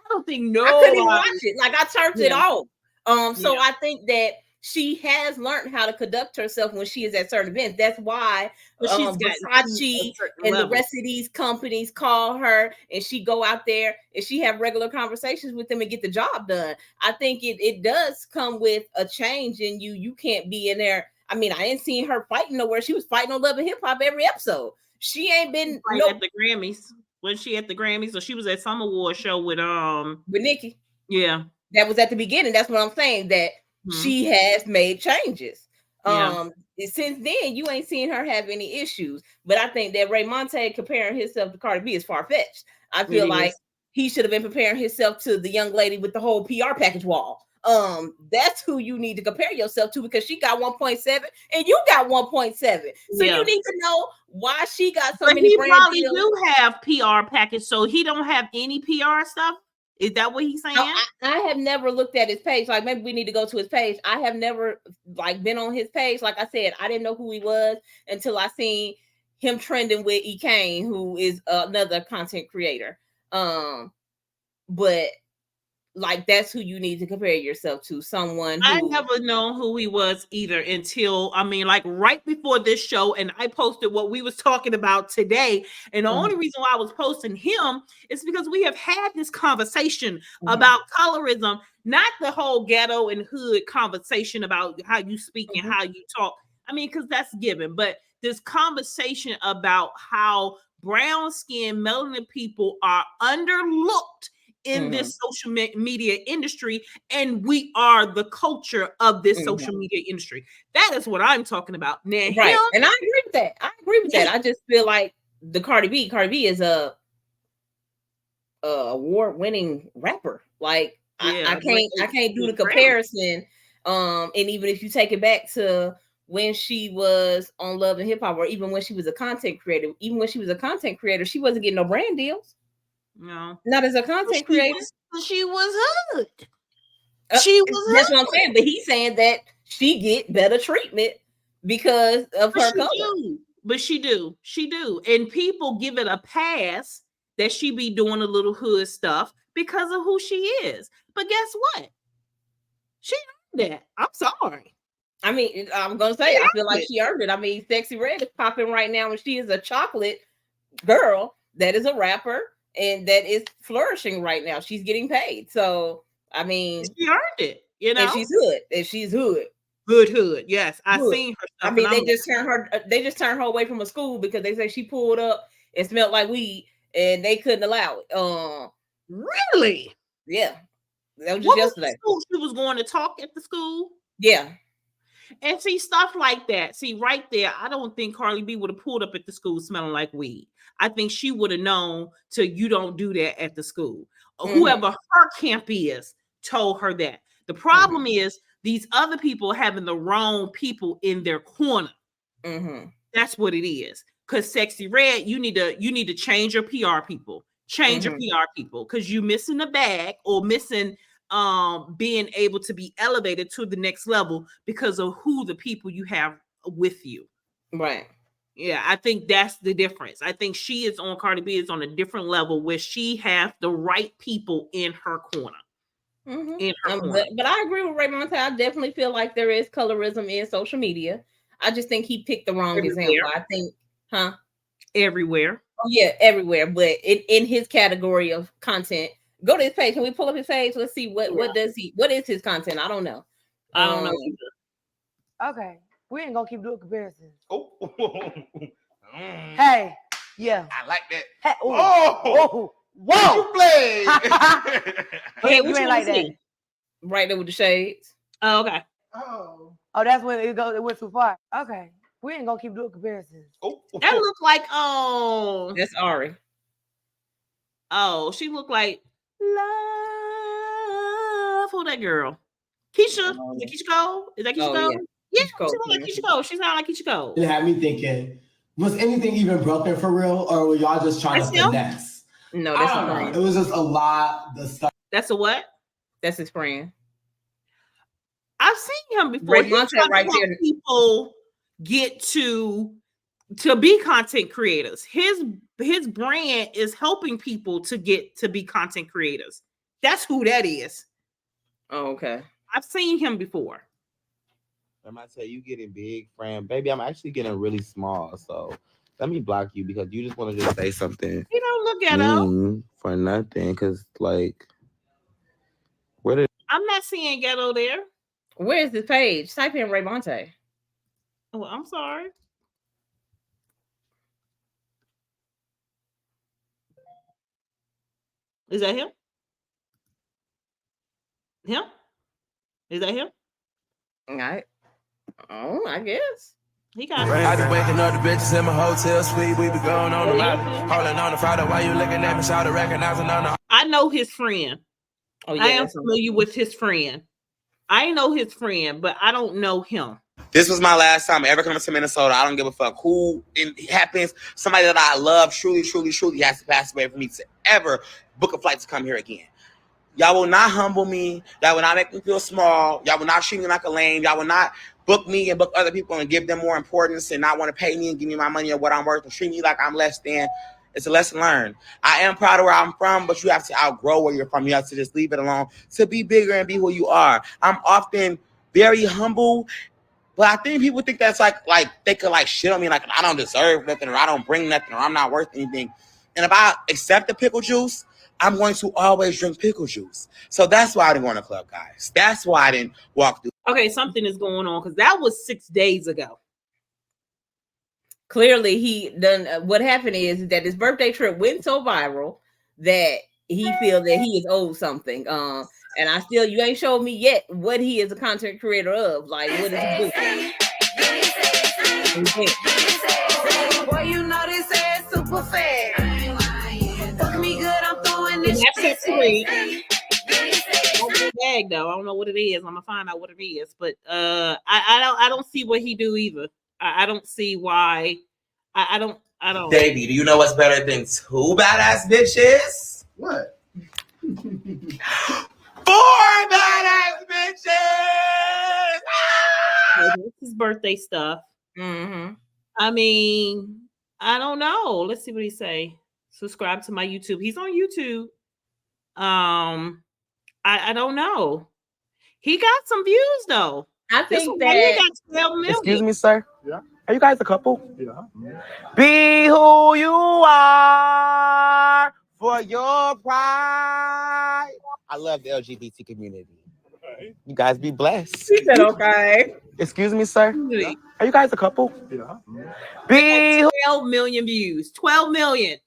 don't think no. I couldn't even watch it. Like I turned it off. So I think that she has learned how to conduct herself when she is at certain events. That's why Versace and the rest of these companies call her, and she go out there and she have regular conversations with them and get the job done. I think it does come with a change in you. You can't be in there. I mean, I ain't seen her fighting nowhere. She was fighting on Love and Hip Hop every episode. She ain't been at the Grammys. Was she at the Grammys? So she was at some award show with Nicki. Yeah, that was at the beginning. That's what I'm saying. That she has made changes. Since then, you ain't seen her have any issues. But I think that Raymonte comparing himself to Cardi B is far fetched. I feel like he should have been comparing himself to the young lady with the whole PR package wall. That's who you need to compare yourself to, because she got 1.7 and you got 1.7. So you need to know why she got so many brand probably deals. Do have PR package, so he don't have any PR stuff. Is that what he's saying? I have never looked at his page. Like, maybe we need to go to his page. I have never been on his page. Like I said, I didn't know who he was until I seen him trending with E. Kane, who is another content creator. But like, that's who you need to compare yourself to. Someone who... I never known who he was either until, right before this show, and I posted what we was talking about today. And the only reason why I was posting him is because we have had this conversation about colorism, not the whole ghetto and hood conversation about how you speak and how you talk. I mean, because that's given, but this conversation about how brown skinned melanin people are underlooked in this social media industry, and we are the culture of this social media industry. That is what I'm talking about. Now, and I agree with that. I just feel like the Cardi B is a award-winning rapper. Like, I can't do the comparison. And even if you take it back to when she was on Love and Hip Hop, or even when she was a content creator, she wasn't getting no brand deals. No, not as a content creator. She was hood. That's what I'm saying. But he's saying that she get better treatment because of her color. But she do, and people give it a pass that she be doing a little hood stuff because of who she is. But guess what? She earned that. I'm sorry. I mean, I'm gonna say I feel like she earned it. I mean, Sexy Red is popping right now, and she is a chocolate girl that is a rapper and that is flourishing right now. She's getting paid. So, I mean, she earned it, you know. And she's hood. Hood. Yes, I seen her stuff. I mean, they just turned her away from a school because they say she pulled up and smelled like weed, and they couldn't allow it. Really? Yeah. That was just yesterday. She was going to talk at the school. Yeah. And see, stuff like that. See, right there, I don't think Cardi B would have pulled up at the school smelling like weed. I think she would have known you don't do that at the school. Whoever her camp is told her that. The problem is these other people having the wrong people in their corner. That's what it is. Because Sexy Red, you need to change your PR people. Change your PR people, because you missing the bag or missing being able to be elevated to the next level because of who the people you have with you. Right. Yeah, I think that's the difference. I think Cardi B is on a different level where she has the right people in her corner. But I agree with Raymonte. I definitely feel like there is colorism in social media. I just think he picked the wrong example. I think, everywhere. Oh yeah, everywhere. But in his category of content, go to his page. Can we pull up his page? Let's see what is his content? I don't know. I don't know either. Okay, we ain't gonna keep doing comparisons. Oh. Hey, yeah, I like that. Hey, whoa! You play? Okay, you ain't like that. Right there with the shades. Oh, okay. Oh, that's when it went too far. Okay, we ain't gonna keep doing comparisons. That looked like That's Ari. Oh, she looked like love. Who that girl? Keisha. Is it Keisha Cole? Is that Keisha Cole? Yeah. Yeah, Keisha Cole. she looked like Keisha Cole. She sounded like Keisha Cole. It had me thinking, was anything even broken for real, or were y'all just trying to finesse? No, that's I don't know. It was just a lot. The stuff. That's a what? That's his friend. I've seen him before. Raymonte right there. People get to be content creators. His brand is helping people to get to be content creators. That's who that is. Oh, okay. I've seen him before. I might say you getting big, friend. Baby, I'm actually getting really small. So let me block you because you just want to just say something. You don't look ghetto for nothing. Cause like, where did I'm not seeing ghetto there. Where's the page? Type in Raymonte. Oh, I'm sorry. Is that him? Him? Is that him? All right. Oh, I guess. He got I been waking up the bitches in my hotel suite. We be going on the ladder. Holding on the Friday while you looking at me, shout recognizing on the. I know his friend. Oh, yeah, I am familiar with his friend. I know his friend, but I don't know him. This was my last time ever coming to Minnesota. I don't give a fuck who it happens. Somebody that I love truly, truly, truly has to pass away for me to ever book a flight to come here again. Y'all will not humble me. Y'all will not make me feel small. Y'all will not treat me like a lame. Y'all will not book me and book other people and give them more importance and not want to pay me and give me my money or what I'm worth and treat me like I'm less than. It's a lesson learned. I am proud of where I'm from, but you have to outgrow where you're from. You have to just leave it alone to be bigger and be who you are. I'm often very humble, but I think people think that's like they could like shit on me like I don't deserve nothing or I don't bring nothing or I'm not worth anything. And if I accept the pickle juice, I'm going to always drink pickle juice. So that's why I didn't go in the club, guys. That's why I didn't walk through. Okay, something is going on because that was 6 days ago. Clearly, he done. What happened is that his birthday trip went so viral that he feels that he is owed something. And I still, you ain't showed me yet what he is a content creator of. Like, what does he do? Boy, you know this ass super fast. Fuck me good, I'm throwing this shit. Bag though, I don't know what it is. I'm gonna find out what it is, but I don't see what he do either. I don't see why. I don't. Baby, do you know what's better than 2 badass bitches? What? 4 badass bitches. This is birthday stuff. Mm-hmm. I mean, I don't know. Let's see what he say. Subscribe to my YouTube. He's on YouTube. I don't know. He got some views though. I think that he got 12 million. Excuse me, sir. Yeah. Are you guys a couple? Yeah. Be who you are for your pride. I love the LGBT community. Okay. You guys be blessed. He said, okay. Excuse me, sir. Yeah. Are you guys a couple? Yeah. Be 12 million views. 12 million.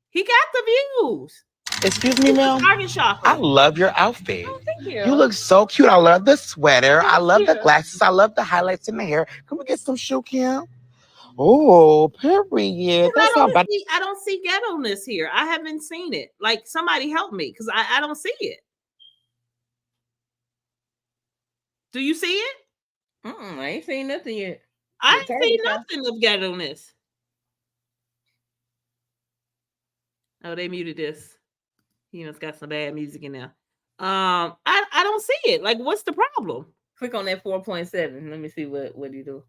He got the views. Excuse me, ma'am. Target shopper. I love your outfit. Oh, thank you. You look so cute. I love the sweater. I love the glasses. I love the highlights in the hair. Can we get some shoe cam? Oh, period. That's how bad. I don't see ghetto-ness here. I haven't seen it. Like somebody help me because I don't see it. Do you see it? I ain't seen nothing yet. I ain't seen nothing of ghetto-ness. Oh, they muted this. He must got some bad music in there. I don't see it. Like, what's the problem? Click on that 4.7. Let me see what he do.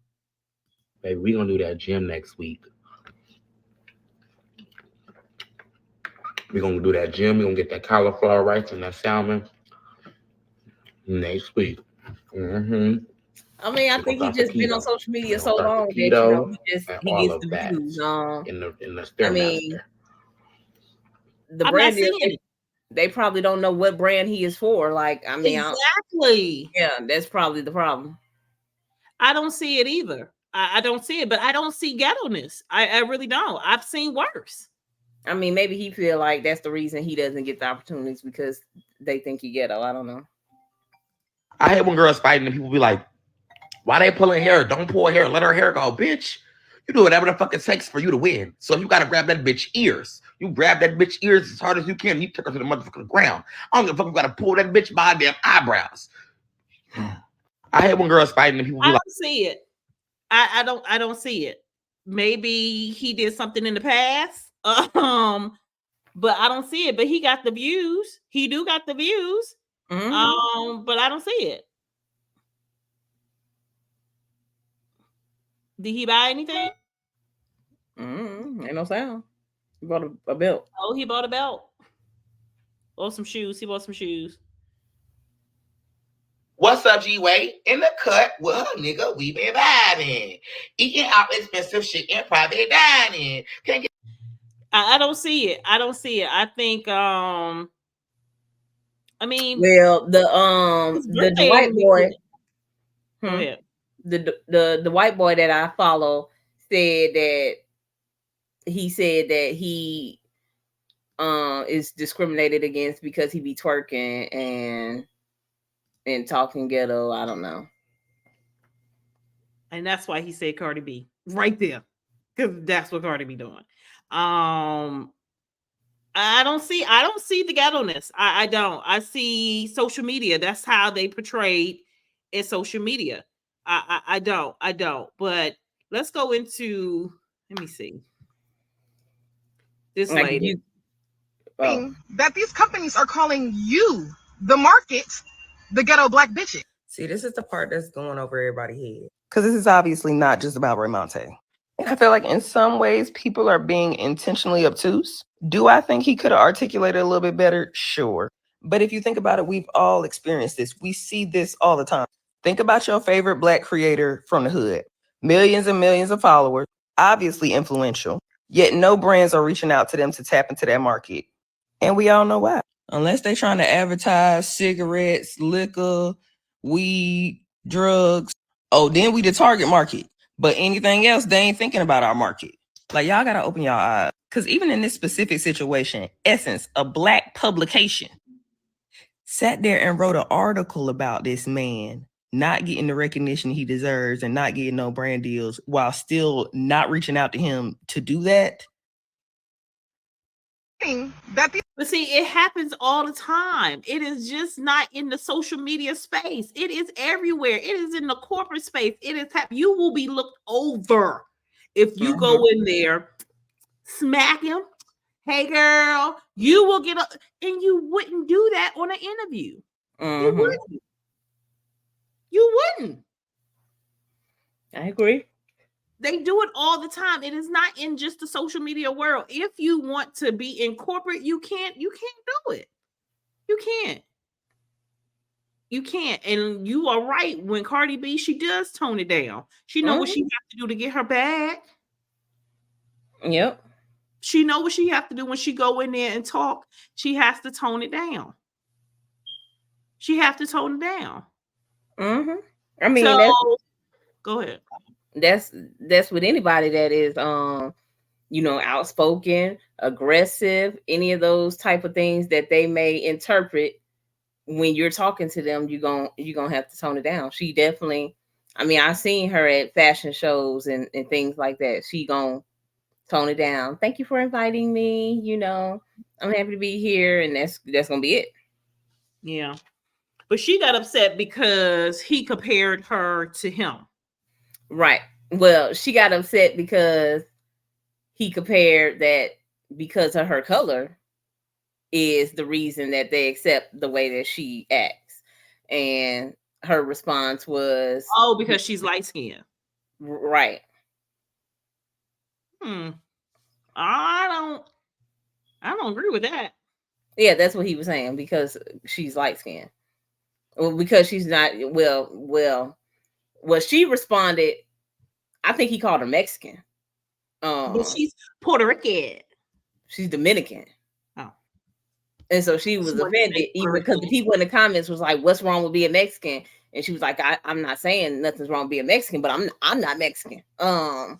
Baby, we're gonna do that gym next week. We're gonna do that gym. We're gonna get that cauliflower rice and that salmon next week. Mm-hmm. I mean, I think he just been on social media so long that he gets the views. In the I mean, the brand they probably don't know what brand he is for. Like, I mean, exactly. Yeah, that's probably the problem. I don't see it either. I don't see it, but I don't see ghetto-ness. I really don't. I've seen worse. I mean, maybe he feel like that's the reason he doesn't get the opportunities because they think he ghetto. I don't know. I hate when girls fighting and people be like, why they pulling hair? Don't pull hair. Let her hair go. Bitch, you do whatever the fuck it takes for you to win. So if you got to grab that bitch ears, you grab that bitch ears as hard as you can. You took her to the motherfucking ground. I don't give a fuck if you got to pull that bitch by her damn eyebrows. I hate when girls fighting and people be I like, don't see it. I don't see it. Maybe he did something in the past. But I don't see it. But he got the views. He do got the views. But I don't see it. Did he buy anything? Ain't no sound. He bought a belt. Oh, he bought a belt. Or some shoes. He bought some shoes. what's up, G-Way? In the cut, well, nigga, we been vibing. Eating out expensive shit in private dining. Can't get I don't see it. I don't see it. I think I mean, well, the white boy, Go ahead. the white boy that I follow said that he is discriminated against because he be twerking and talking ghetto. I don't know. And that's why he said Cardi B right there. Because that's what Cardi B doing. I don't see the ghetto-ness. I don't. I see social media. That's how they portrayed in social media. I don't. But let's go into, let me see. This lady. That these companies are calling you, the market, the ghetto black bitches. See, this is the part that's going over everybody's head. Because this is obviously not just about Raymonte. And I feel like in some ways people are being intentionally obtuse. Do I think he could have articulated a little bit better? Sure. But if you think about it, we've all experienced this. We see this all the time. Think about your favorite black creator from the hood. Millions and millions of followers, obviously influential, yet no brands are reaching out to them to tap into that market. And we all know why. Unless they're trying to advertise cigarettes, liquor, weed, drugs. Oh, then we the target market. But anything else, they ain't thinking about our market. Like, y'all gotta open y'all eyes. Because even in this specific situation, Essence, a black publication, sat there and wrote an article about this man not getting the recognition he deserves and not getting no brand deals while still not reaching out to him to do that. But see, it happens all the time. It is just not in the social media space. It is everywhere. It is in the corporate space. It is you will be looked over if you go in there, smack him. Hey, girl, you will get up, and you wouldn't do that on an interview. You wouldn't. You wouldn't. I agree. They do it all the time. It is not in just the social media world. If you want to be in corporate, you can't do it. You can't. And you are right. When Cardi B, she does tone it down. She know what she has to do to get her bag. Yep. She know what she has to do when she go in there and talk. She has to tone it down. She has to tone it down. I mean, go ahead. That's with anybody that is outspoken, aggressive, any of those type of things that they may interpret when you're talking to them. You're gonna have to tone it down. She definitely, I mean, I've seen her at fashion shows and things like that. She gonna tone it down. Thank you for inviting me. I'm happy to be here, and that's gonna be it. Yeah. But she got upset because he compared her to him. Right. Well, she got upset because he compared that because of her color is the reason that they accept the way that she acts. And her response was, oh, because she's light skinned. Right. I don't agree with that. Yeah, that's what he was saying, because she's light skinned. Well, because she's not, well, she responded, I think he called her Mexican. But she's Puerto Rican. She's Dominican. Oh. And so she was offended, even because the people in the comments was like, what's wrong with being Mexican? And she was like, I'm not saying nothing's wrong with being Mexican, but I'm not Mexican. My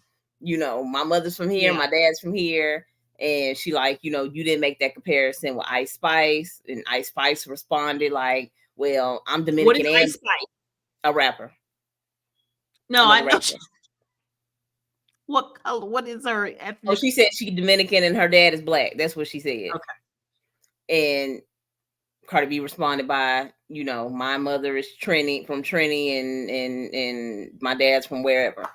mother's from here, my dad's from here. And she like, you didn't make that comparison with Ice Spice. And Ice Spice responded like, Well, I'm What Dominican is her and site? a rapper. No, Another I know. rapper. What color? What is her Oh, ethnic? she said she Dominican and her dad is black. That's what she said. Okay. And Cardi B responded by, you know, my mother is Trini from Trini and my dad's from wherever.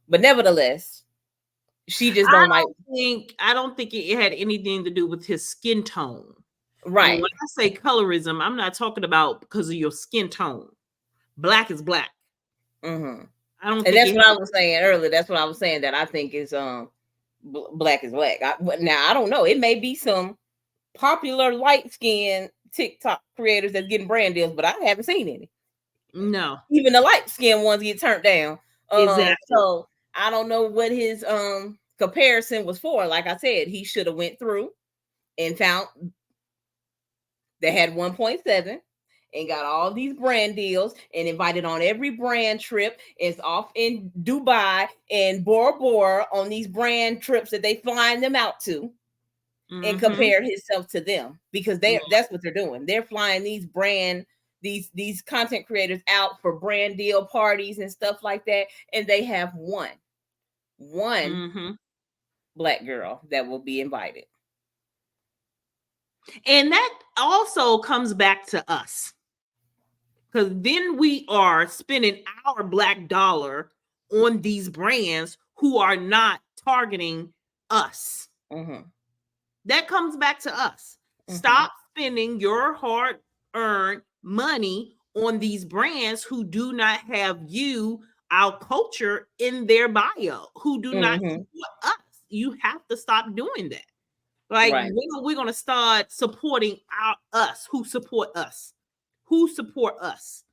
But nevertheless, she just don't like. I don't think it had anything to do with his skin tone. Right. And when I say colorism, I'm not talking about because of your skin tone. Black is black. Mm-hmm. I don't. And that's what I was saying earlier. That's what I was saying, that I think is black is black. Now I don't know. It may be some popular light skinned TikTok creators that's getting brand deals, but I haven't seen any. No. Even the light skinned ones get turned down. Exactly. So I don't know what his comparison was for. Like I said, he should have went through and found they had 1.7 and got all these brand deals and invited on every brand trip. It's off in Dubai and Bora Bora on these brand trips that they flying them out to, and compared himself to them, because that's what they're doing. They're flying these these content creators out for brand deal parties and stuff like that, and they have one black girl that will be invited. And that also comes back to us, because then we are spending our black dollar on these brands who are not targeting us. That comes back to us. Stop spending your hard-earned money on these brands who do not have you, our culture, in their bio, who do not support us. You have to stop doing that. Like, when are we going to start supporting us? Who support us? Who support us?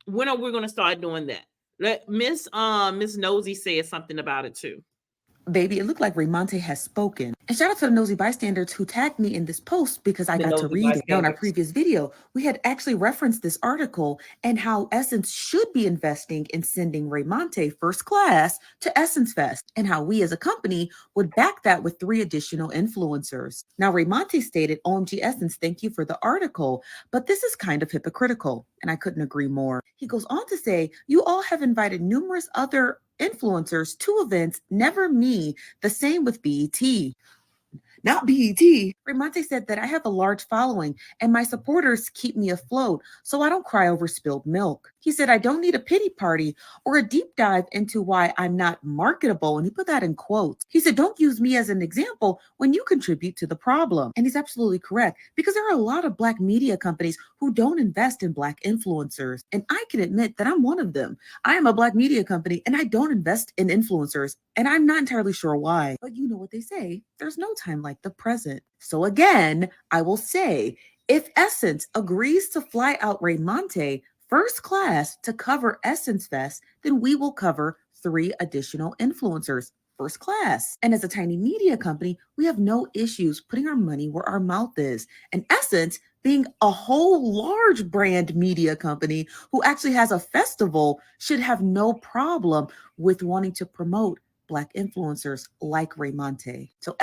When are we going to start doing that? Let Miss Nosy said something about it too. Baby, it looked like Raymonte has spoken. And shout out to the nosy bystanders who tagged me in this post, because I got to read it. Now, in our previous video, we had actually referenced this article and how Essence should be investing in sending Raymonte first class to Essence Fest, and how we as a company would back that with 3 additional influencers. Now, Raymonte stated, OMG Essence, thank you for the article, but this is kind of hypocritical. And I couldn't agree more. He goes on to say, you all have invited numerous other influencers to events, never me. The same with BET. Not BET. Raymonte said that I have a large following and my supporters keep me afloat so I don't cry over spilled milk. He said, I don't need a pity party or a deep dive into why I'm not marketable. And he put that in quotes. He said, don't use me as an example when you contribute to the problem. And he's absolutely correct, because there are a lot of Black media companies who don't invest in Black influencers. And I can admit that I'm one of them. I am a Black media company and I don't invest in influencers. And I'm not entirely sure why. But you know what they say, there's no time like the present. So again, I will say, if Essence agrees to fly out Raymonte first class to cover Essence Fest, then we will cover 3 additional influencers first class. And as a tiny media company, we have no issues putting our money where our mouth is. And Essence, being a whole large brand media company who actually has a festival, should have no problem with wanting to promote Black influencers like Raymonte. So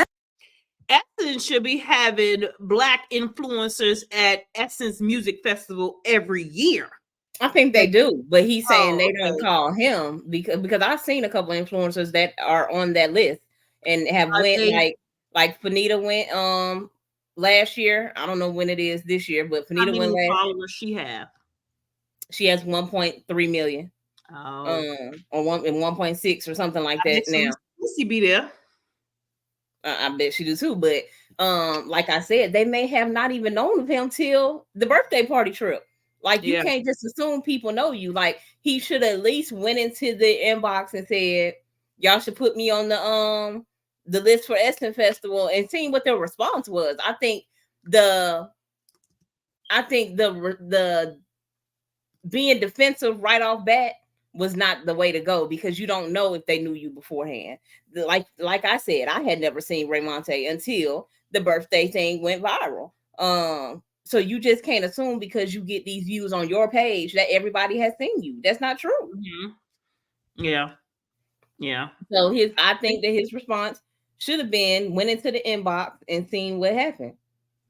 Essence should be having Black influencers at Essence Music Festival every year. I think they do, but he's saying they don't call him because I've seen a couple of influencers that are on that list and have went like Fanita went last year. I don't know when it is this year, but Fanita went last. How many followers she have? She has 1.3 million. Or 1.6 or something like that now. She be there. I bet she do too. But like I said, they may have not even known of him till the birthday party trip. Like, you can't just assume people know you. Like, he should at least went into the inbox and said, y'all should put me on the list for Essence Festival, and seeing what their response was. I think the being defensive right off bat was not the way to go, because you don't know if they knew you beforehand. Like I said, I had never seen Raymonte until the birthday thing went viral. So you just can't assume because you get these views on your page that everybody has seen you. That's not true. Yeah. So I think that his response should have been went into the inbox and seen what happened.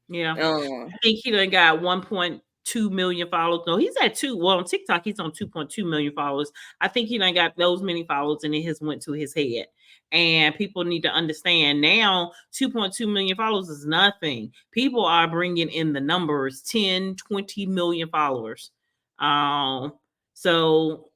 Yeah. I think he done got 1.2 2 million followers. No, he's at 2. Well, on TikTok, he's on 2.2 million followers. I think he done got those many followers and it has went to his head. And people need to understand now 2.2 million followers is nothing. People are bringing in the numbers 10, 20 million followers. So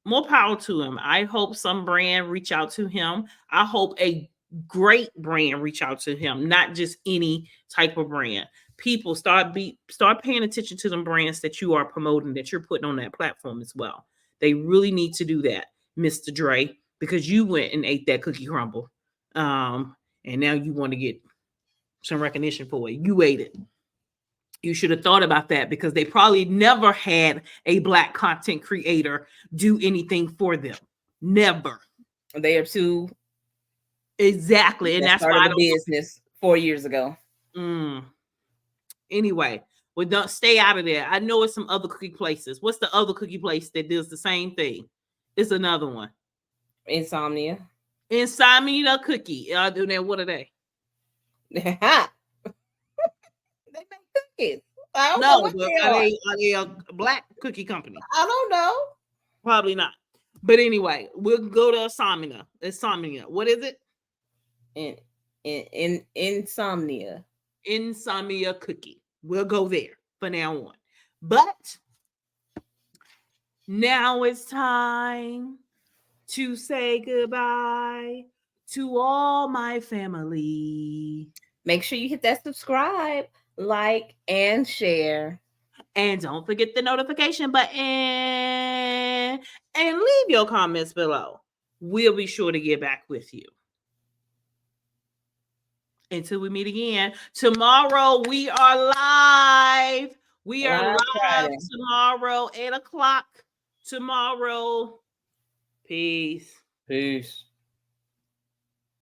more power to him. I hope some brand reach out to him. I hope a great brand reach out to him, not just any type of brand. People start paying attention to them brands that you are promoting, that you're putting on that platform as well. They really need to do that, Mr. Dre, because you went and ate that cookie crumble. And now you want to get some recognition for it. You ate it. You should have thought about that, because they probably never had a Black content creator do anything for them. Never. They are too. Exactly. And that's why I don't business 4 years ago. Anyway, well, don't stay out of there. I know it's some other cookie places. What's the other cookie place that does the same thing? It's another one. Insomnia Cookie. What are they? They make cookies. I don't No, know what are they a Black cookie company? I don't know. Probably not. But anyway, we'll go to Insomnia. What is it? Insomnia Cookie. We'll go there for now on. But now it's time to say goodbye to all my family. Make sure you hit that subscribe, like, and share. And don't forget the notification button. And leave your comments below. We'll be sure to get back with you. Until we meet again. Tomorrow we are live. We are live Friday. Tomorrow, 8 o'clock. Tomorrow. Peace.